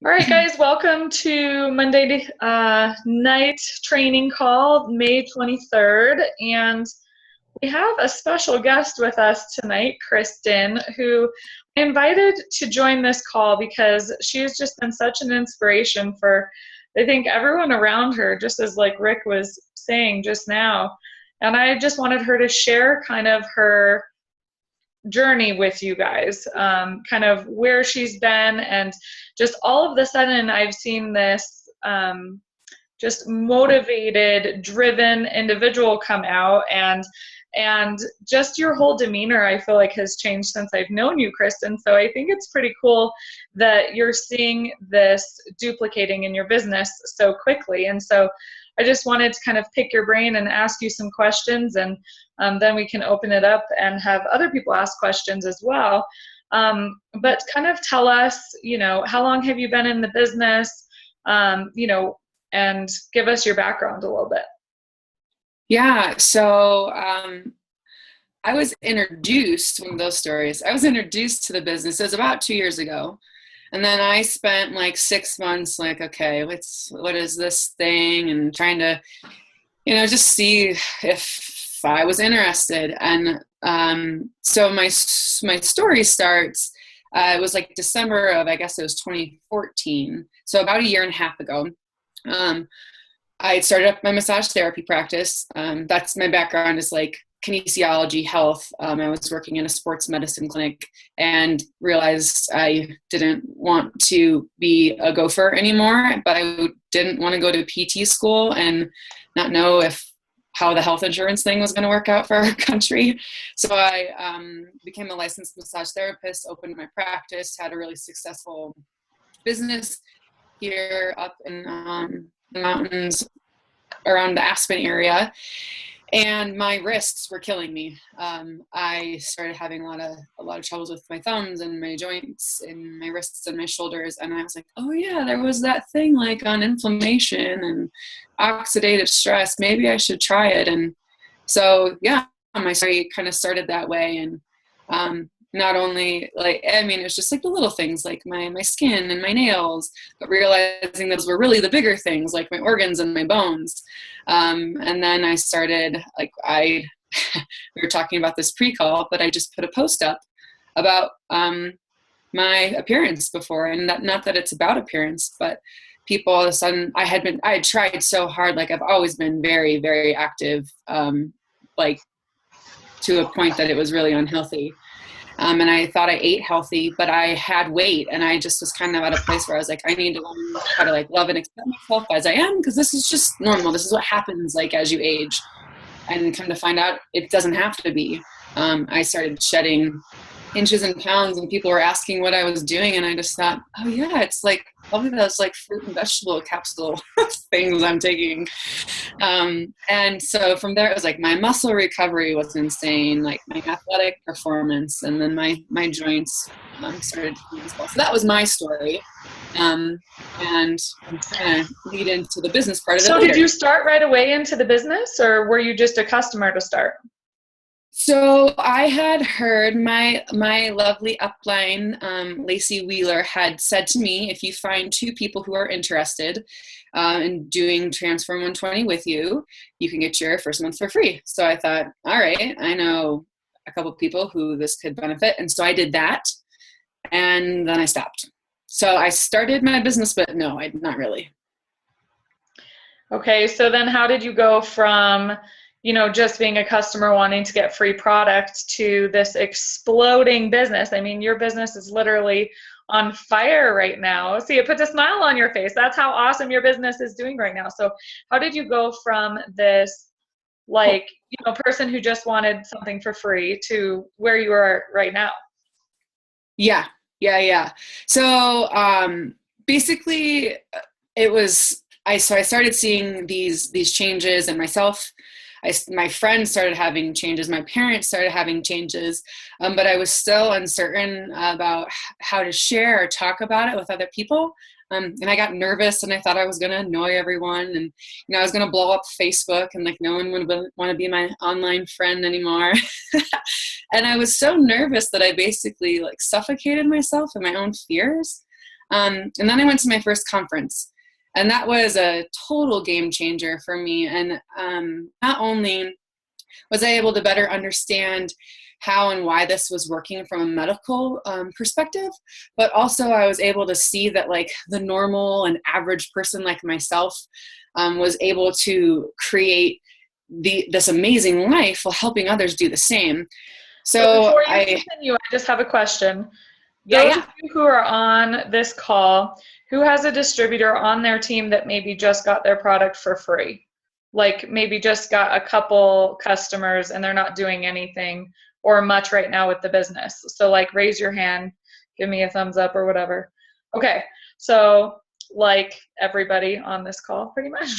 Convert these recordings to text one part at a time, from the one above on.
All right, guys, welcome to Monday night training call, May 23rd. And we have a special guest with us tonight, Christen, who I invited to join this call because she's just been such an inspiration for, I think, everyone around her, just as like Rick was saying just now. And I just wanted her to share kind of her journey with you guys, kind of where she's been, and just all of a sudden I've seen this just motivated, driven individual come out, and just your whole demeanor I feel like has changed since I've known you, Christen. So I think it's pretty cool that you're seeing this duplicating in your business so quickly. And so I just wanted to kind of pick your brain and ask you some questions, and then we can open it up and have other people ask questions as well. But kind of tell us, how long have you been in the business, and give us your background a little bit. Yeah, so I was introduced, one of those stories, I was introduced to the business. It was about 2 years ago. And then I spent like 6 months like, okay, what is this thing? And trying to, just see if I was interested. And so my story starts, it was like December of, I guess it was 2014. So about a year and a half ago. I started up my massage therapy practice. That's my background, is like kinesiology, health. I was working in a sports medicine clinic and realized I didn't want to be a gopher anymore, but I didn't want to go to PT school and not know how the health insurance thing was going to work out for our country. So I became a licensed massage therapist, opened my practice, had a really successful business here up in the mountains around the Aspen area, and my wrists were killing me. I started having a lot of troubles with my thumbs and my joints and my wrists and my shoulders, and I was like, oh yeah, there was that thing like on inflammation and oxidative stress. Maybe I should try it. And so yeah, my story kind of started that way. And not only it was just like the little things like my skin and my nails, but realizing those were really the bigger things like my organs and my bones. And then I started we were talking about this pre-call, but I just put a post up about my appearance before, and not that it's about appearance, but people all of a sudden, I had tried so hard. Like I've always been very, very active, to a point that it was really unhealthy. And I thought I ate healthy, but I had weight, and I just was kind of at a place where I was like, I need to learn how to love and accept myself as I am, because this is just normal. This is what happens as you age. And come to find out, it doesn't have to be. I started shedding inches and pounds, and people were asking what I was doing, and I just thought, oh yeah, it's probably those fruit and vegetable capsule things I'm taking. And so from there, it was my muscle recovery was insane, my athletic performance, and then my joints started to heal as well. So that was my story. And I'm trying to lead into the business part of it. So did you start right away into the business, or were you just a customer to start? So I had heard my lovely upline, Lacey Wheeler, had said to me, if you find 2 people who are interested in doing Transform 120 with you, you can get your first month for free. So I thought, all right, I know a couple of people who this could benefit. And so I did that, and then I stopped. So I started my business, but no, not really. Okay, so then how did you go from just being a customer wanting to get free product to this exploding business? I mean, your business is literally on fire right now. See, it puts a smile on your face. That's how awesome your business is doing right now. So how did you go from this, person who just wanted something for free to where you are right now? Yeah. So basically it was, I started seeing these changes in myself. My friends started having changes. My parents started having changes, but I was still uncertain about how to share or talk about it with other people. And I got nervous, and I thought I was going to annoy everyone, and I was going to blow up Facebook, and no one would want to be my online friend anymore. And I was so nervous that I basically suffocated myself in my own fears. And then I went to my first conference, and that was a total game changer for me. And not only was I able to better understand how and why this was working from a medical perspective, but also I was able to see that like the normal and average person like myself was able to create this amazing life while helping others do the same. So before you continue, I just have a question. Those yeah. of you who are on this call, who has a distributor on their team that maybe just got their product for free? Like maybe just got a couple customers and they're not doing anything or much right now with the business. So like raise your hand, give me a thumbs up or whatever. Okay, so like everybody on this call pretty much.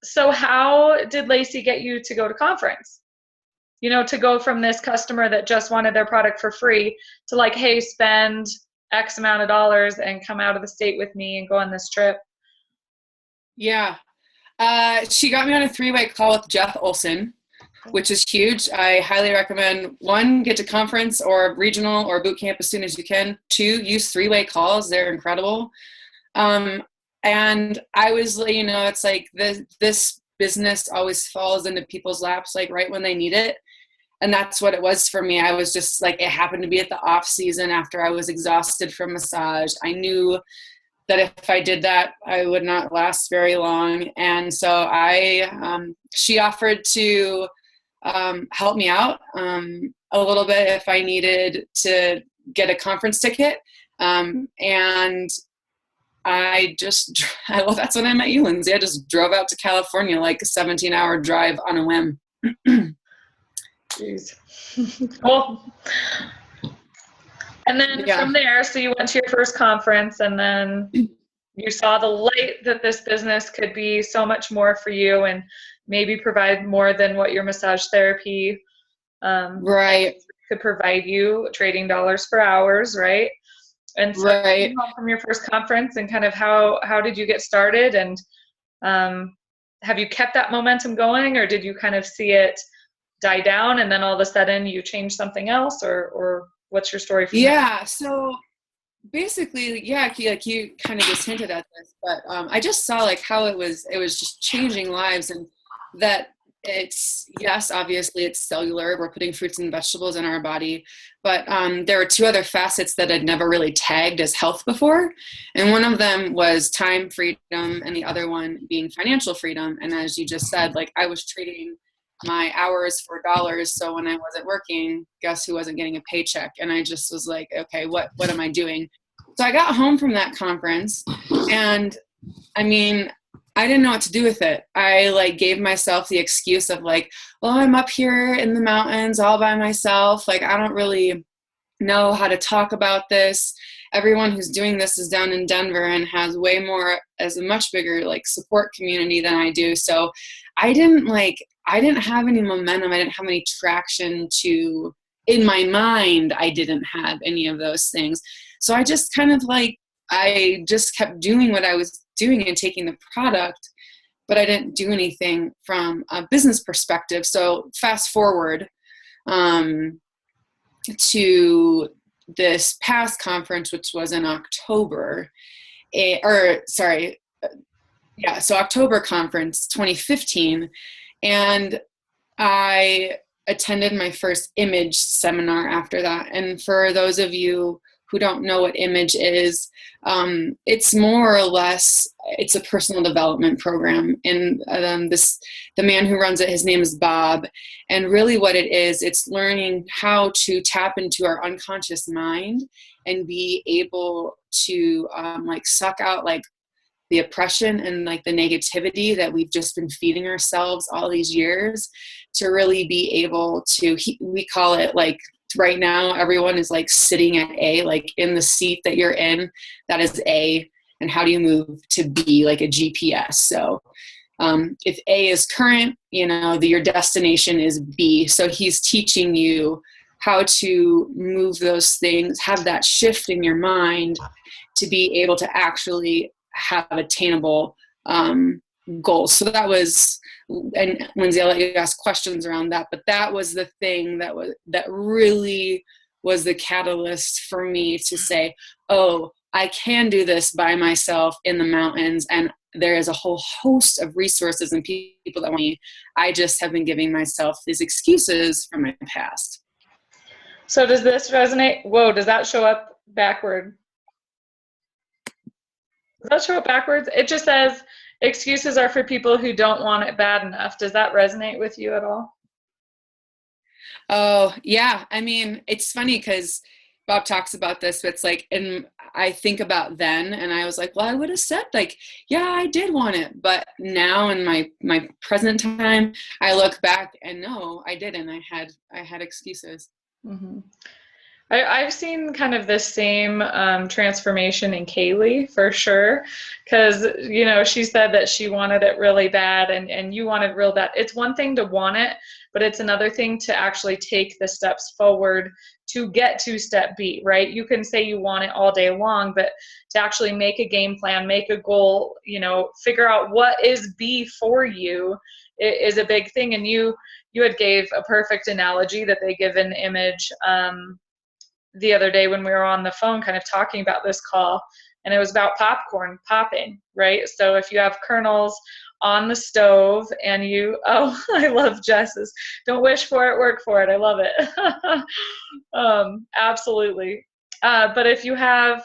So how did Lacey get you to go to conference? You know, to go from this customer that just wanted their product for free to like, hey, spend X amount of dollars and come out of the state with me and go on this trip? Yeah. She got me on a 3-way call with Jeff Olson, which is huge. I highly recommend, 1, get to conference or regional or boot camp as soon as you can. 2, use 3-way calls. They're incredible. And I was, you know, it's like this business always falls into people's laps, like right when they need it. And that's what it was for me. I was just like, it happened to be at the off season after I was exhausted from massage. I knew that if I did that, I would not last very long. And so she offered to help me out a little bit if I needed to get a conference ticket. And well, that's when I met you, Lindsay. I just drove out to California, like a 17-hour drive on a whim. Jeez. Cool. And then from there, so you went to your first conference and then you saw the light that this business could be so much more for you and maybe provide more than what your massage therapy could provide you, trading dollars for hours, right? And so you came home from your first conference and kind of how did you get started? And have you kept that momentum going, or did you kind of see it die down and then all of a sudden you change something else, or what's your story from that? So basically, like you kind of just hinted at this, but I just saw like how it was just changing lives, and that obviously it's cellular. We're putting fruits and vegetables in our body, but there were 2 other facets that I'd never really tagged as health before. And one of them was time freedom, and the other one being financial freedom. And as you just said, like I was trading my hours for dollars. So when I wasn't working, guess who wasn't getting a paycheck? And I just was like, okay, what am I doing? So I got home from that conference, and I mean, I didn't know what to do with it. I like gave myself the excuse of like, well, I'm up here in the mountains all by myself. Like, I don't really know how to talk about this. Everyone who's doing this is down in Denver and has a much bigger like support community than I do. So I didn't have any momentum. I didn't have any traction in my mind. I didn't have any of those things. So I just kind of I just kept doing what I was doing and taking the product, but I didn't do anything from a business perspective. So fast forward to this past conference, which was in October, October conference 2015. And I attended my first image seminar after that. And for those of you who don't know what image is, it's more or less, it's a personal development program. And the man who runs it, his name is Bob. And really what it is, it's learning how to tap into our unconscious mind and be able to suck out the oppression and like the negativity that we've just been feeding ourselves all these years, to really be able to, we call it like, right now everyone is like sitting at A, like in the seat that you're in, that is A, and how do you move to B, like a GPS. So if A is current, your destination is B. So he's teaching you how to move those things, have that shift in your mind to be able to actually have attainable goals. So that was, and Lindsay, I'll let you ask questions around that, but that was the thing that really was the catalyst for me to say, oh, I can do this by myself in the mountains, and there is a whole host of resources and people that want me. I just have been giving myself these excuses from my past. So does this resonate? Whoa, does that show up backward? Does that show up backwards? It just says excuses are for people who don't want it bad enough. Does that resonate with you at all? Oh, yeah. I mean, it's funny because Bob talks about this, but it's like, and I think about then, and I was like, well, I would have said like, yeah, I did want it. But now in my present time, I look back and no, I didn't. I had excuses. Mm-hmm. I've seen kind of the same transformation in Kaylee for sure, because she said that she wanted it really bad, and you wanted real bad. It's one thing to want it, but it's another thing to actually take the steps forward to get to step B, right? You can say you want it all day long, but to actually make a game plan, make a goal, figure out what is B for you is a big thing. And you had gave a perfect analogy that they give an image the other day when we were on the phone kind of talking about this call, and it was about popcorn popping, right? So if you have kernels on the stove and I love Jess's, don't wish for it, work for it. I love it. Absolutely. But if you have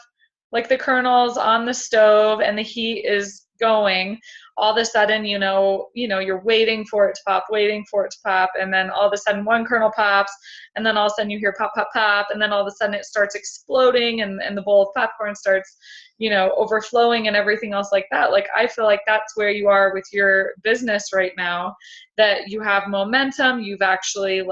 like the kernels on the stove and the heat is going, all of a sudden, you're waiting for it to pop, and then all of a sudden one kernel pops, and then all of a sudden you hear pop, pop, pop, and then all of a sudden it starts exploding, and the bowl of popcorn starts, overflowing and everything else like that. Like, I feel like that's where you are with your business right now, that you have momentum, you've actually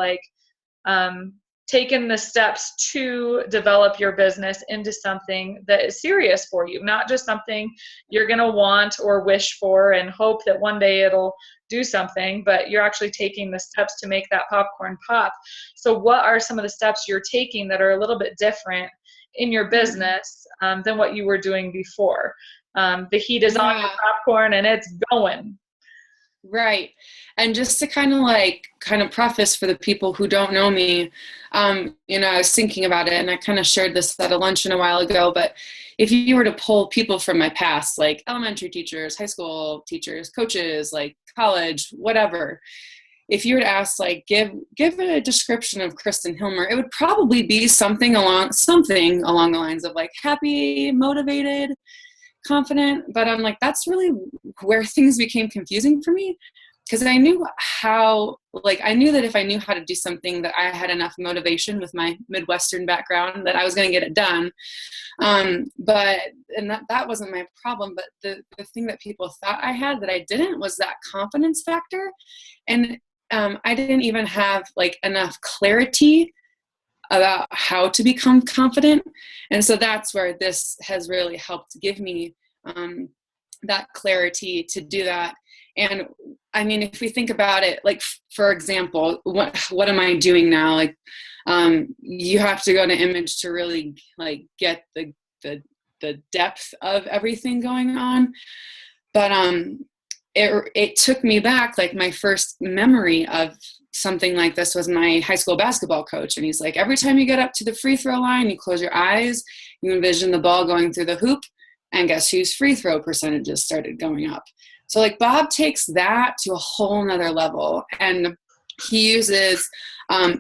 taken the steps to develop your business into something that is serious for you, not just something you're going to want or wish for and hope that one day it'll do something, but you're actually taking the steps to make that popcorn pop. So what are some of the steps you're taking that are a little bit different in your business than what you were doing before? The heat is on your popcorn and it's going. Right. And just to kind of preface for the people who don't know me, I was thinking about it, and I kind of shared this at a luncheon a while ago, but if you were to pull people from my past, like elementary teachers, high school teachers, coaches, like college, whatever, if you were to ask, like, give a description of Christen Hillmer, it would probably be something along the lines of like happy, motivated, confident. But I'm like, that's really where things became confusing for me, because I knew that if I knew how to do something, that I had enough motivation with my Midwestern background that I was going to get it done. But that wasn't my problem. But the thing that people thought I had that I didn't was that confidence factor. And I didn't even have like enough clarity about how to become confident. And so that's where this has really helped give me that clarity to do that. And I mean, if we think about it, like, for example, what am I doing now? Like, you have to go to image to really like get the depth of everything going on. But it took me back, like my first memory of something like this was my high school basketball coach. And he's like, every time you get up to the free throw line, you close your eyes, you envision the ball going through the hoop, and guess whose free throw percentages started going up. So like Bob takes that to a whole nother level, and he uses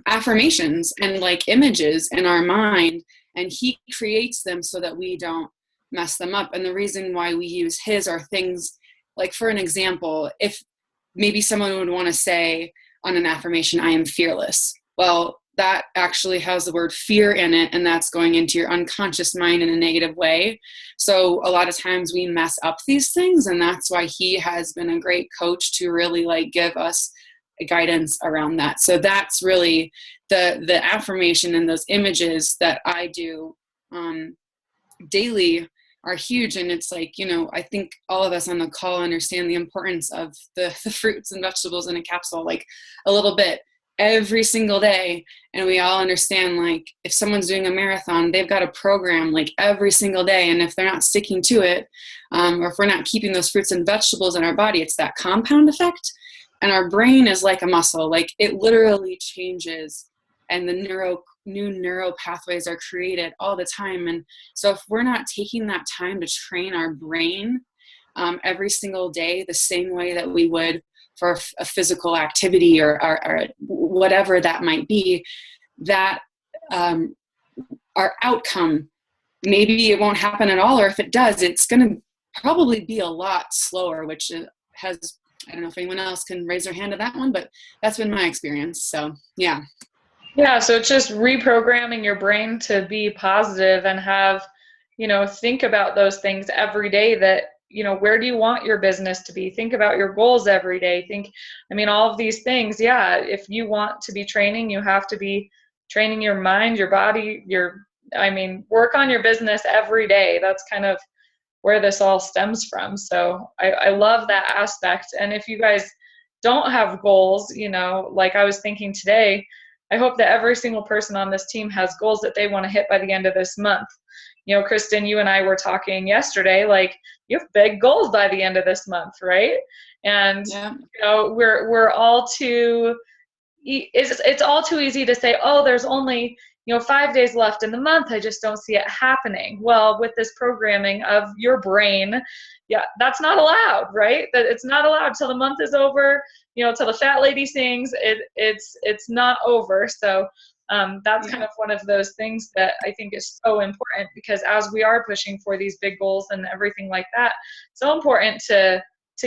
affirmations and like images in our mind, and he creates them so that we don't mess them up. And the reason why we use his are things like, for an example, if maybe someone would want to say on an affirmation, I am fearless. Well, that actually has the word fear in it, and that's going into your unconscious mind in a negative way. So a lot of times we mess up these things, and that's why he has been a great coach to really like give us guidance around that. So that's really the affirmation, and those images that I do daily are huge. And it's like, I think all of us on the call understand the importance of the fruits and vegetables in a capsule, like a little bit every single day. And we all understand, like, if someone's doing a marathon, they've got a program like every single day. And if they're not sticking to it, or if we're not keeping those fruits and vegetables in our body, it's that compound effect. And our brain is like a muscle, like it literally changes, and the new neural pathways are created all the time. And so if we're not taking that time to train our brain every single day, the same way that we would for a physical activity or whatever that might be, that our outcome, maybe it won't happen at all, or if it does, it's going to probably be a lot slower, which has, I don't know if anyone else can raise their hand to that one, but that's been my experience. So yeah. Yeah, so it's just reprogramming your brain to be positive and have, think about those things every day that, where do you want your business to be? Think about your goals every day. All of these things, yeah, if you want to be training, you have to be training your mind, your body, work on your business every day. That's kind of where this all stems from. So I love that aspect. And if you guys don't have goals, like I was thinking today, I hope that every single person on this team has goals that they want to hit by the end of this month. Christen, you and I were talking yesterday, like you have big goals by the end of this month, right? And, yeah. We're all too, it's all too easy to say, oh, there's only, 5 days left in the month. I just don't see it happening. Well, with this programming of your brain, yeah, that's not allowed, right? That it's not allowed till the month is over, till the fat lady sings, it's not over. So that's kind of one of those things that I think is so important, because as we are pushing for these big goals and everything like that, so important to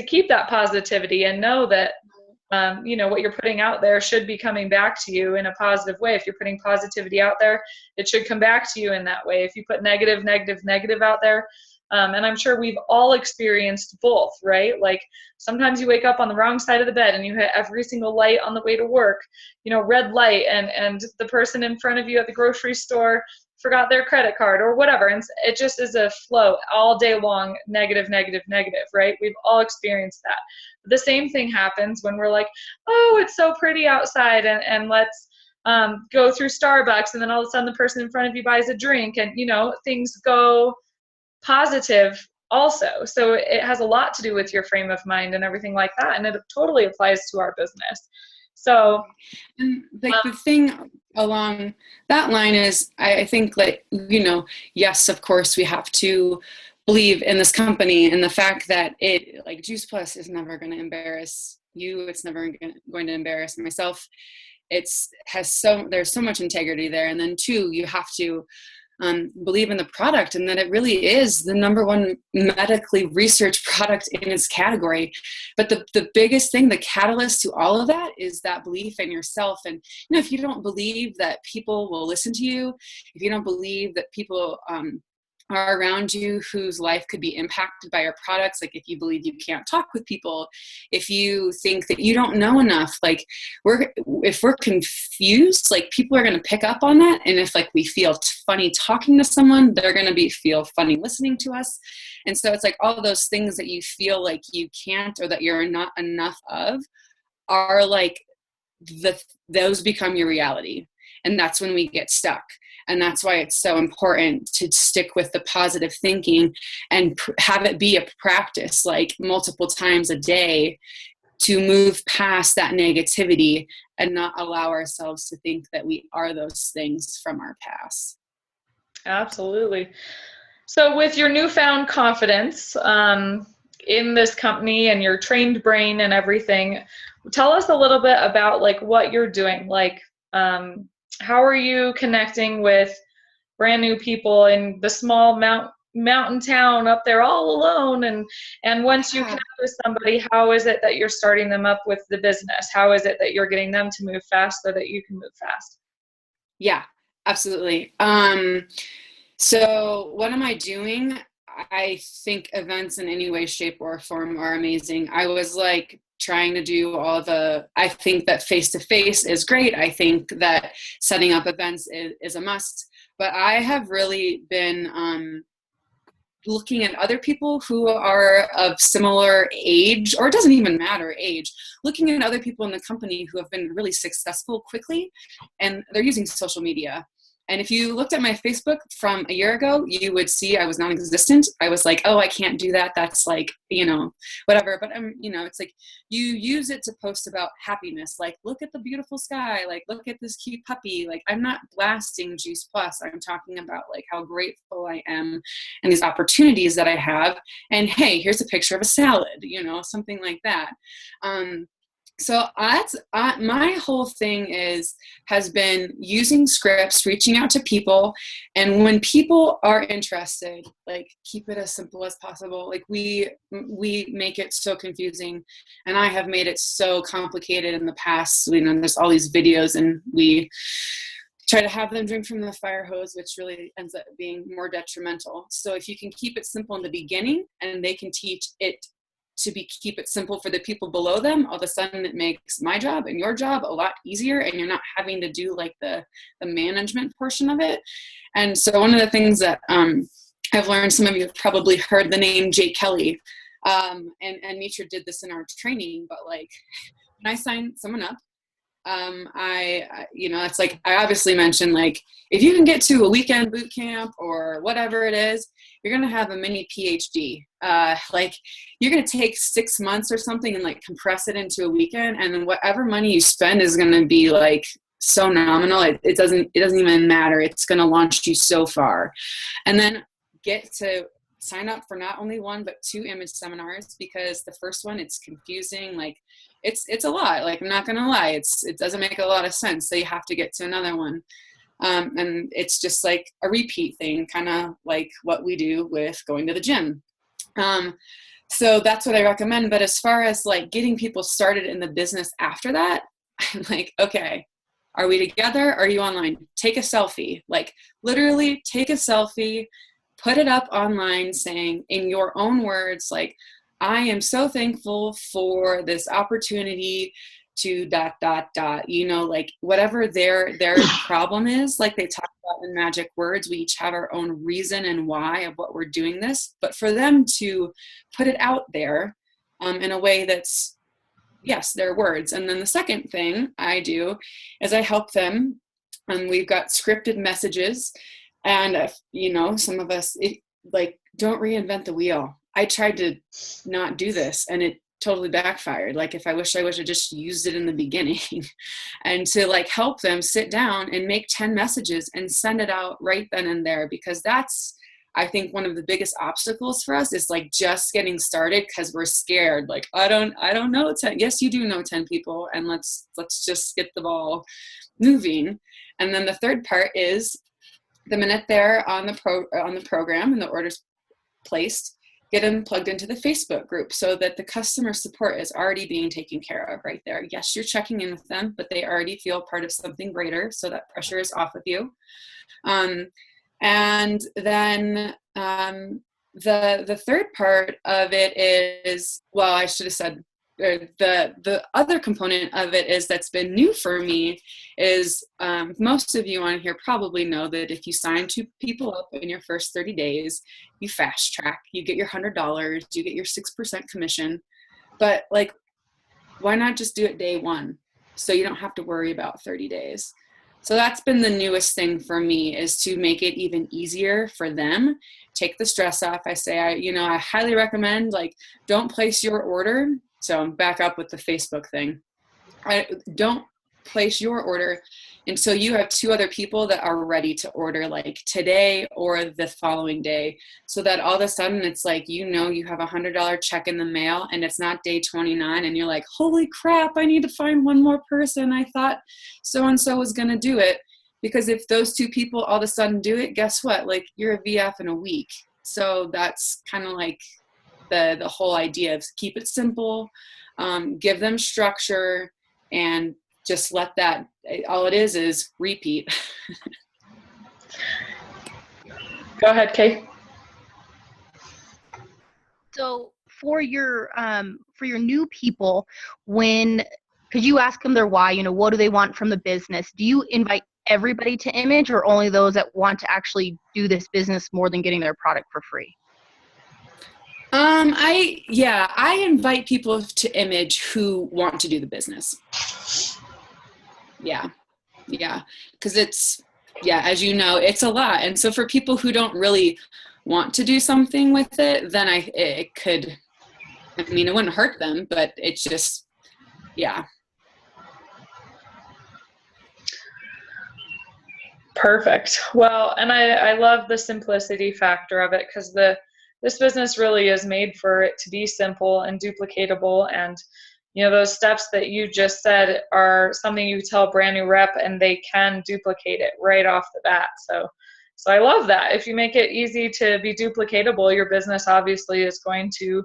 keep that positivity and know that what you're putting out there should be coming back to you in a positive way. If you're putting positivity out there, it should come back to you in that way. If you put negative out there, and I'm sure we've all experienced both, right? Like sometimes you wake up on the wrong side of the bed and you hit every single light on the way to work, red light, and the person in front of you at the grocery store forgot their credit card or whatever. And it just is a flow all day long, negative, right? We've all experienced that. The same thing happens when we're like, oh, it's so pretty outside, and let's go through Starbucks, and then all of a sudden the person in front of you buys a drink, and things go positive also. So it has a lot to do with your frame of mind and everything like that, and it totally applies to our business. So and the thing along that line is, I think, yes, of course we have to believe in this company and the fact that it, like, Juice Plus is never going to embarrass you. It's never going to embarrass myself. There's so much integrity there. And then two, you have to believe in the product, and that it really is the number one medically researched product in its category. But the biggest thing, the catalyst to all of that, is that belief in yourself. And if you don't believe that people will listen to you, if you don't believe that people are around you whose life could be impacted by your products, like if you believe you can't talk with people, if you think that you don't know enough, like if we're confused, like people are going to pick up on that. And if we feel funny talking to someone, they're going to feel funny listening to us. And so it's like all of those things that you feel like you can't, or that you're not enough of, are like those become your reality. And that's when we get stuck. And that's why it's so important to stick with the positive thinking and have it be a practice, like multiple times a day, to move past that negativity and not allow ourselves to think that we are those things from our past. Absolutely. So with your newfound confidence in this company and your trained brain and everything, tell us a little bit about what you're doing. How are you connecting with brand new people in the small mountain town up there all alone? And once you connect with somebody, how is it that you're starting them up with the business? How is it that you're getting them to move fast so that you can move fast? Yeah, absolutely. So what am I doing? I think events in any way, shape, or form are amazing. I was trying to do I think that face-to-face is great. I think that setting up events is a must. But I have really been looking at other people who are of similar age, or it doesn't even matter age, looking at other people in the company who have been really successful quickly, and they're using social media. And if you looked at my Facebook from a year ago, you would see I was non-existent. I was like, oh, I can't do that. That's like, whatever. But it's like you use it to post about happiness. Like, look at the beautiful sky. Like, look at this cute puppy. Like, I'm not blasting Juice Plus. I'm talking about like how grateful I am and these opportunities that I have. And hey, here's a picture of a salad, something like that. So that's my whole thing has been using scripts, reaching out to people. And when people are interested, like, keep it as simple as possible. Like, we make it so confusing, and I have made it so complicated in the past. There's all these videos, and we try to have them drink from the fire hose, which really ends up being more detrimental. So if you can keep it simple in the beginning, and they can teach it to keep it simple for the people below them, all of a sudden it makes my job and your job a lot easier, and you're not having to do like the management portion of it. And so one of the things that I've learned, some of you have probably heard the name Jake Kelly, and Mitra did this in our training, but like when I sign someone up, it's like, I obviously mentioned, like, if you can get to a weekend boot camp or whatever it is, you're going to have a mini PhD. Like, you're going to take 6 months or something and like compress it into a weekend. And then whatever money you spend is going to be like so nominal. It doesn't even matter. It's going to launch you so far. And then get to sign up for not only one, but 2 image seminars, because the first one, it's confusing. Like, it's a lot. Like, I'm not going to lie. It doesn't make a lot of sense. So you have to get to another one. And it's just like a repeat thing, kind of like what we do with going to the gym. So that's what I recommend. But as far as like getting people started in the business after that, I'm like, okay, are we together? Are you online? Take a selfie. Like, literally take a selfie, put it up online saying in your own words, like, I am so thankful for this opportunity to ... like whatever their problem is. Like they talk about in magic words, we each have our own reason and why of what we're doing this, but for them to put it out there in a way that's, yes, their words. And then the second thing I do is I help them, and we've got scripted messages. And some of us, don't reinvent the wheel. I tried to not do this, and it totally backfired. Like, if I wish I just used it in the beginning and to like help them sit down and make 10 messages and send it out right then and there, because that's, I think, one of the biggest obstacles for us is like just getting started, because we're scared. Like, I don't know 10. Yes, you do know 10 people, and let's just get the ball moving. And then the third part is the minute they're on the program and the order's placed, get them plugged into the Facebook group so that the customer support is already being taken care of right there. Yes, you're checking in with them, but they already feel part of something greater, so that pressure is off with you. And then the third part of it is, well, I should have said, the other component of it is that's been new for me is most of you on here probably know that if you sign 2 people up in your first 30 days, you fast track, you get your $100, you get your 6% commission. But like, why not just do it day 1 so you don't have to worry about 30 days? So that's been the newest thing for me, is to make it even easier for them, take the stress off. I say, I highly recommend, like, don't place your order. So I'm back up with the Facebook thing. Don't place your order until you have 2 other people that are ready to order, like today or the following day, so that all of a sudden it's like, you have a $100 check in the mail, and it's not day 29, and you're like, holy crap, I need to find one more person. I thought so-and-so was going to do it. Because if those 2 people all of a sudden do it, guess what? Like, you're a VF in a week. So that's kind of like the whole idea of keep it simple, give them structure, and just let that, all it is repeat. Go ahead, Kay. So for your new people, could you ask them their why? What do they want from the business? Do you invite everybody to image, or only those that want to actually do this business more than getting their product for free? I invite people to image who want to do the business. Yeah. Because yeah, as you know, it's a lot. And so for people who don't really want to do something with it, then it could, I mean, it wouldn't hurt them, but it's just, yeah. Perfect. Well, and I love the simplicity factor of it, because this business really is made for it to be simple and duplicatable. And those steps that you just said are something you tell a brand new rep and they can duplicate it right off the bat. So I love that. If you make it easy to be duplicatable, your business obviously is going to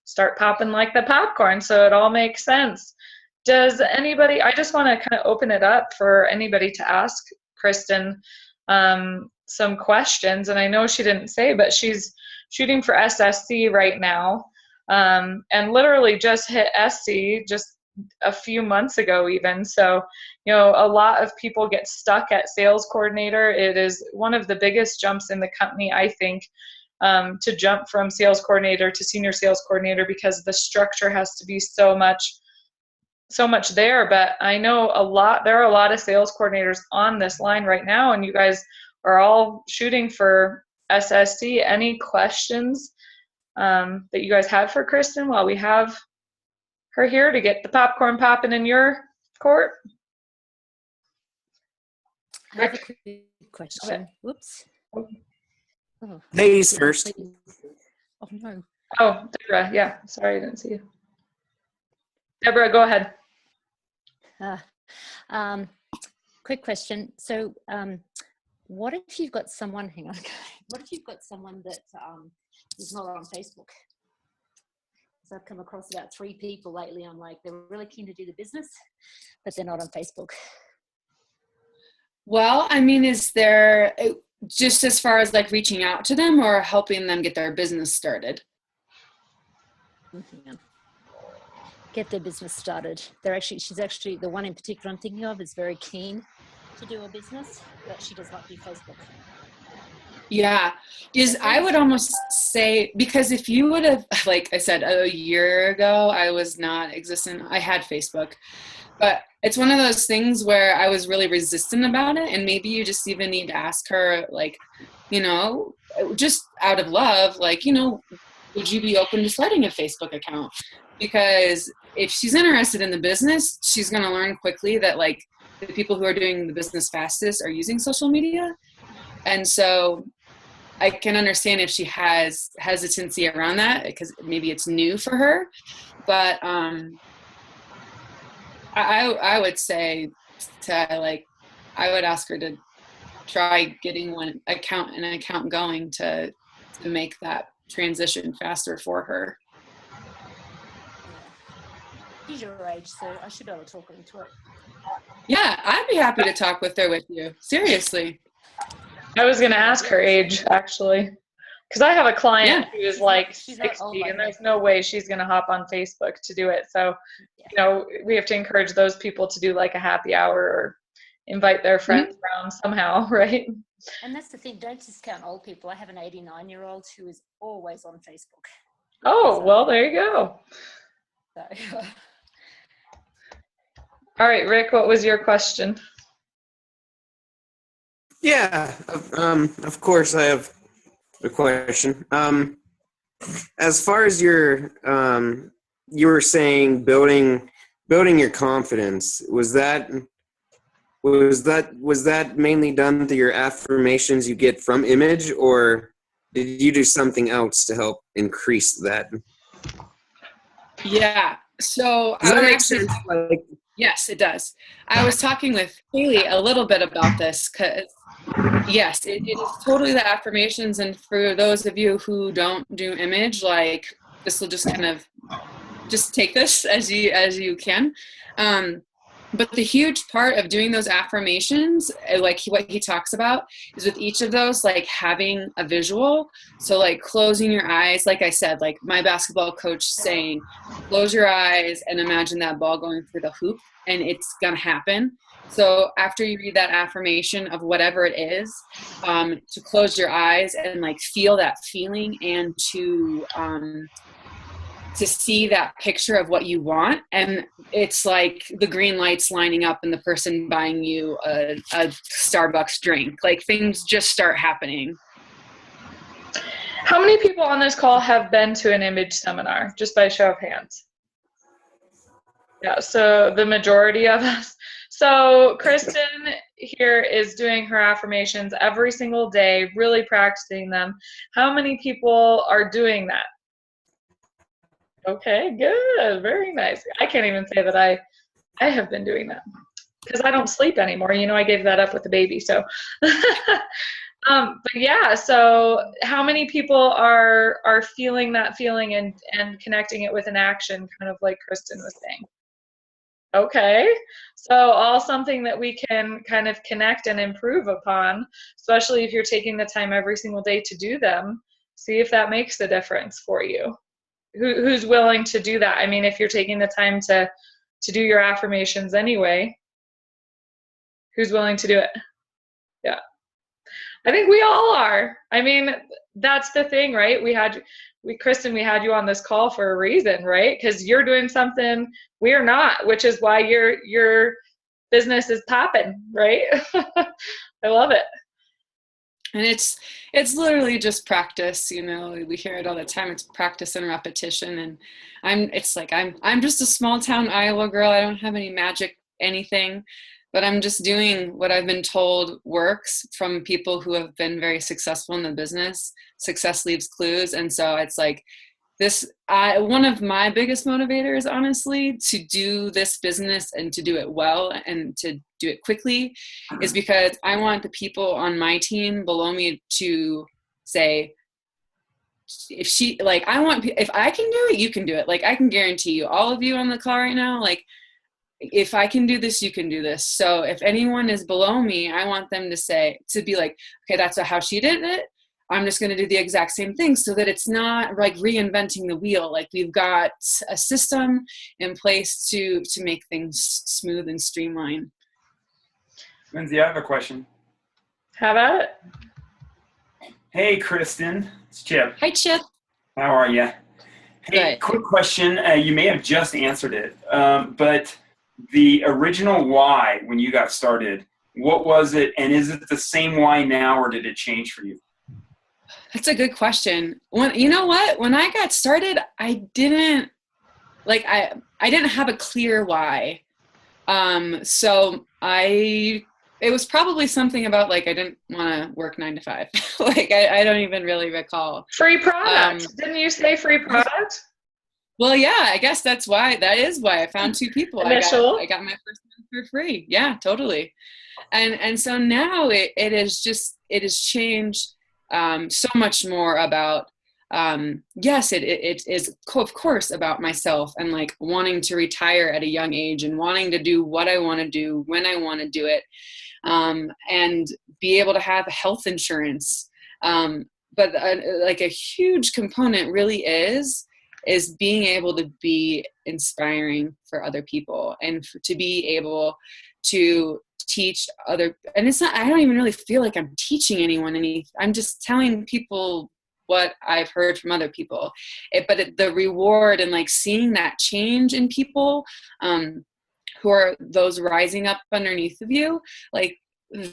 start popping like the popcorn. So it all makes sense. Does anybody, I just want to kind of open it up for anybody to ask Christen some questions. And I know she didn't say, but she's shooting for SSC right now, and literally just hit SC just a few months ago even. So, a lot of people get stuck at sales coordinator. It is one of the biggest jumps in the company, I think, to jump from sales coordinator to senior sales coordinator, because the structure has to be so much there. But I know there are a lot of sales coordinators on this line right now, and you guys are all shooting for SSC. Any questions that you guys have for Christen while we have her here to get the popcorn popping in your court? I have a quick question. Whoops. Oh, Ladies first. Oh, no. Oh, Deborah. Yeah. Sorry, I didn't see you. Deborah, go ahead. Quick question. So, what if you've got someone, hang on, what if you've got someone that is not on Facebook? So I've come across about 3 people lately. I'm like, they're really keen to do the business, but they're not on Facebook. Well, I mean, is there, just as far as like reaching out to them or helping them get their business started? Yeah. Get their business started. She's actually, the one in particular I'm thinking of is very keen to do a business, but she does not do Facebook. Yeah, I would almost say, because if you would have, like I said, a year ago, I was not existent. I had Facebook, but it's one of those things where I was really resistant about it. And maybe you just even need to ask her, like, just out of love, like, would you be open to starting a Facebook account? Because if she's interested in the business, she's going to learn quickly that, like, the people who are doing the business fastest are using social media. And so I can understand if she has hesitancy around that, because maybe it's new for her. But I would say I would ask her to try getting an account going to make that transition faster for her. She's your age, so I should be able to talk her into it. Yeah, I'd be happy to talk with her with you. Seriously. I was going to ask her age, actually, because I have a client who is like she's 60, and there's no way she's going to hop on Facebook to do it. So, we have to encourage those people to do like a happy hour or invite their friends around somehow, right? And that's the thing. Don't discount old people. I have an 89-year-old who is always on Facebook. Oh, well, there you go. So. All right, Rick, what was your question? Yeah, of course I have a question. As far as you were saying building your confidence, was that mainly done through your affirmations you get from Image, or did you do something else to help increase that? Yeah. So does that make sense? Yes, it does. I was talking with Haley a little bit about this, because yes, it is totally the affirmations. And for those of you who don't do Image, like, this will just kind of just take this as you can. But the huge part of doing those affirmations, like what he talks about, is with each of those, like, having a visual. So, like, closing your eyes, like I said, like my basketball coach saying, close your eyes and imagine that ball going through the hoop, and it's going to happen. So after you read that affirmation of whatever it is, to close your eyes and, like, feel that feeling, and to to see that picture of what you want, and it's like the green lights lining up and the person buying you a Starbucks drink. Like things just start happening. How many people on this call have been to an image seminar, just by show of hands? Yeah, so the majority of us. So Christen here is doing her affirmations every single day, really practicing them. How many people are doing that? Okay, good, very nice. I can't even say that I have been doing that because I don't sleep anymore. You know, I gave that up with the baby, so. But yeah, so how many people are feeling that feeling and connecting it with an action, kind of like Christen was saying? Okay, so all something that we can kind of connect and improve upon, especially if you're taking the time every single day to do them. See if that makes a difference for you. Who's willing to do that? I mean, if you're taking the time to do your affirmations anyway, who's willing to do it? Yeah. I think we all are. I mean, that's the thing, right? Christen, we had you on this call for a reason, right? Because you're doing something we're not, which is why your business is popping, right? I love it. And it's literally just practice, you know. We hear it all the time. It's practice and repetition. And I'm just a small town Iowa girl. I don't have any magic anything, but I'm just doing what I've been told works from people who have been very successful in the business. Success leaves clues. And so it's like one of my biggest motivators, honestly, to do this business and to do it well and to do it quickly is because I want the people on my team below me to say, if I can do it, you can do it. Like, I can guarantee you, all of you on the call right now, like, if I can do this, you can do this. So if anyone is below me, I want them to be like, okay, that's how she did it. I'm just going to do the exact same thing, so that it's not like reinventing the wheel. Like, we've got a system in place to make things smooth and streamlined. Lindsay, I have a question. How about it? Hey, Christen. It's Chip. Hi, Chip. How are you? Hey, Good. quick question. You may have just answered it, but the original why when you got started, what was it? And is it the same why now, or did it change for you? That's a good question. You know what? When I got started, I didn't have a clear why. So it was probably something about, like, I didn't want to work 9 to 5. Like, I don't even really recall. Free product. Didn't you say free product? Well, yeah, I guess that is why I found 2 people. I got my first one for free. Yeah, totally. And so now it has changed so much more about, yes, it is of course about myself and, like, wanting to retire at a young age and wanting to do what I want to do when I want to do it, and be able to have health insurance. But like, a huge component really is being able to be inspiring for other people, and to be able to teach other, and I don't even really feel like I'm teaching anyone anything. I'm just telling people what I've heard from other people. The reward and, like, seeing that change in people, who are those rising up underneath of you, like,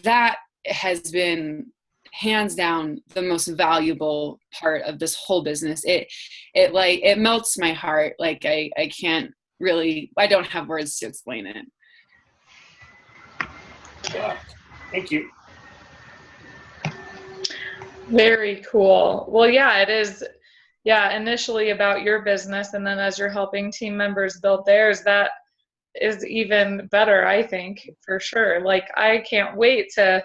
that has been hands down the most valuable part of this whole business. It melts my heart. Like, I don't have words to explain it. Yeah. Thank you. Very cool. Well, yeah, it is. Yeah, initially about your business, and then as you're helping team members build theirs, that is even better, I think, for sure. Like, I can't wait to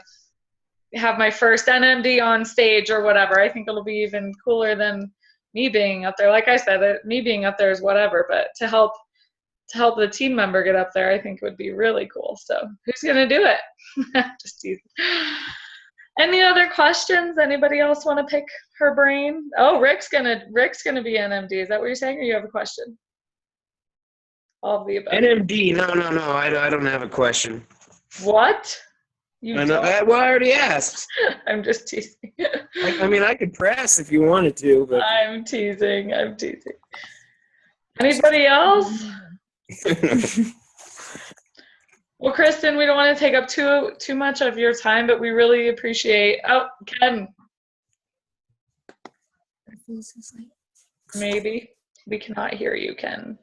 have my first NMD on stage or whatever. I think it'll be even cooler than me being up there. Like I said, me being up there is whatever, but to help the team member get up there, I think would be really cool. So who's gonna do it? Just teasing. Any other questions? Anybody else want to pick her brain? Oh, Rick's gonna be NMD. Is that what you're saying, or you have a question? All of the above. NMD? No. I don't have a question. What? You I know. don't? Well, I already asked. I'm just teasing. I mean, I could press if you wanted to, but I'm teasing. Anybody else? Well, Christen, we don't want to take up too much of your time, but we really appreciate. Oh, Ken. Maybe we cannot hear you, Ken.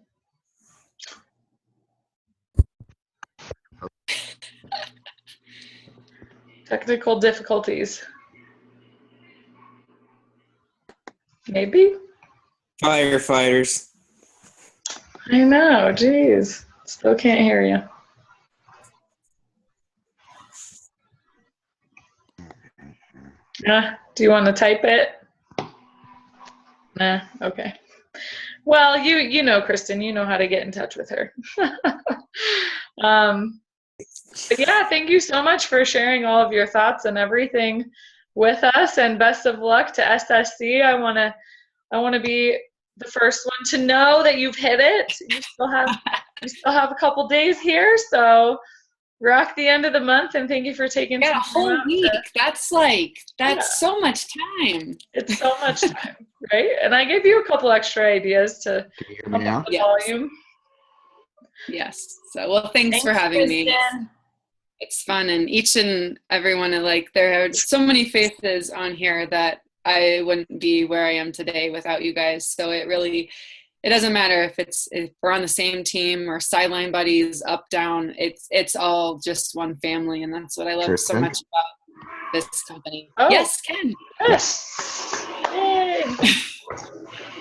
Technical difficulties. Maybe. Firefighters. I know, geez. Still can't hear you. Do you want to type it? Nah, okay. Well, you know, Christen, you know how to get in touch with her. But yeah, thank you so much for sharing all of your thoughts and everything with us, and best of luck to SSC. I want to be the first one to know that you've hit it. You still have a couple days here, so rock the end of the month, and thank you for taking a whole week. That's so much time. It's so much time, right? And I gave you a couple extra ideas to Can you hear me now? the volume. Yes. So, well, thanks for having me. It's fun, and each and every one of there are so many faces on here that I wouldn't be where I am today without you guys. So it doesn't matter if we're on the same team or sideline buddies, up, down. It's all just one family, and that's what I love so much about this company. Oh. Yes, Ken. Yes. Yay.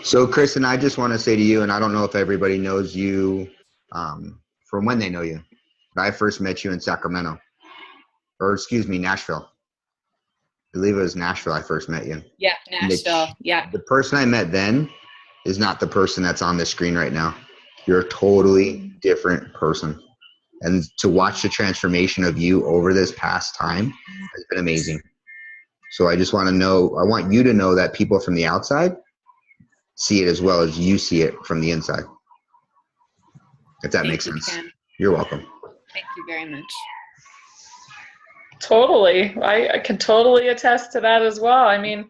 So, Christen, I just want to say to you, and I don't know if everybody knows you from when they know you. But I first met you in Sacramento, Nashville. I believe it was Nashville I first met you. Yeah, Nashville. Yeah. The person I met then is not the person that's on the screen right now. You're a totally different person. And to watch the transformation of you over this past time has been amazing. So I just want you to know that people from the outside see it as well as you see it from the inside. If that makes sense. Ken. You're welcome. Thank you very much. Totally. I can totally attest to that as well. I mean,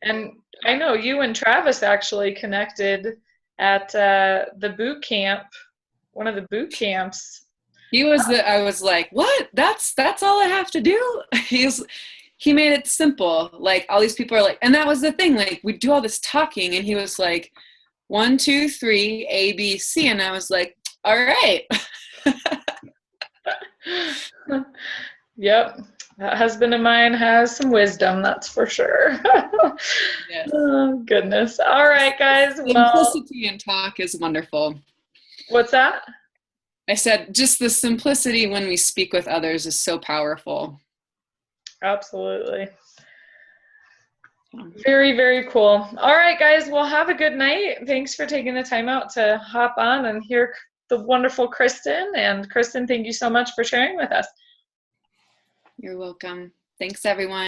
and I know you and Travis actually connected at the boot camp, one of the boot camps. I was like, what? That's all I have to do? He made it simple. All these people are and that was the thing. We do all this talking, and he was like, 1, 2, 3, A, B, C. And I was like, all right. Yep. That husband of mine has some wisdom, that's for sure. Yes. Oh, goodness. All right, guys. Simplicity in talk is wonderful. What's that? I said just the simplicity when we speak with others is so powerful. Absolutely. Very, very cool. All right, guys. Well, have a good night. Thanks for taking the time out to hop on and hear the wonderful Christen. And Christen, thank you so much for sharing with us. You're welcome. Thanks, everyone.